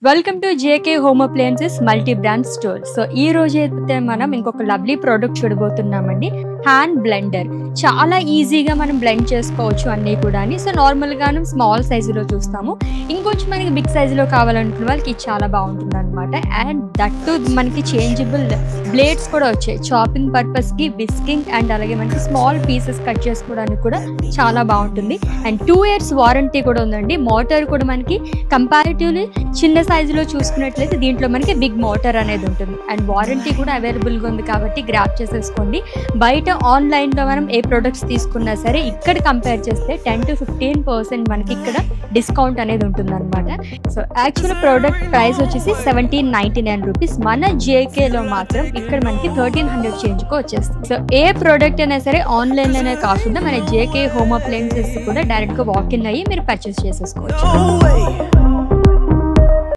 Welcome to JK home appliances multi brand store. So ఈ రోజు అయితే మనం ఇంకొక లవ్లీ ప్రోడక్ట్ చూడబోతున్నామండి. Hand blender. చాలా ఈజీగా మనం బ్లెండ్ చేసుకోవచ్చు అన్నీ కూడా. సో నార్మల్గాను స్మాల్ సైజులో చూస్తాము. ఇంకొంచెం మనకి బిగ్ సైజులో కావాలనుకున్న వాళ్ళకి ఇది చాలా బాగుంటుంది అనమాట. అండ్ దట్టు మనకి చేంజబుల్ బ్లేడ్స్ కూడా వచ్చాయి. చాపింగ్ పర్పస్కి, విస్కింగ్ అండ్ అలాగే మనకి స్మాల్ పీసెస్ కట్ చేసుకోవడానికి కూడా చాలా బాగుంటుంది. అండ్ 2 years వారంటీ కూడా ఉందండి. మోటార్ కూడా మనకి కంపారిటివ్లీ చిన్న సైజులో చూసుకున్నట్లయితే దీంట్లో మనకి బిగ్ మోటార్ అనేది ఉంటుంది. అండ్ వారంటీ కూడా అవైలబుల్గా ఉంది కాబట్టి గ్రాప్ చేసేసుకోండి. బయట ఆన్లైన్లో మనం ఏ ప్రొడక్ట్స్ తీసుకున్నా సరే ఇక్కడ కంపేర్ చేస్తే 10 to 15% మనకి ఇక్కడ డిస్కౌంట్ అనేది ఉంటుంది అనమాట. సో యాక్చువల్ ప్రోడక్ట్ ప్రైస్ వచ్చేసి 1799 రూపీస్. మన జేకేలో మాత్రం ఇక్కడ మనకి 1300 చేంజ్కి వచ్చేస్తుంది. సో ఏ ప్రోడక్ట్ అయినా సరే ఆన్లైన్లోనే కాకుండా మన జేకే హోమ్ అప్లయన్సెస్ కూడా డైరెక్ట్గా వాక్ ఇన్ అయ్యి మీరు పర్చేస్ చేసేసుకోవచ్చు.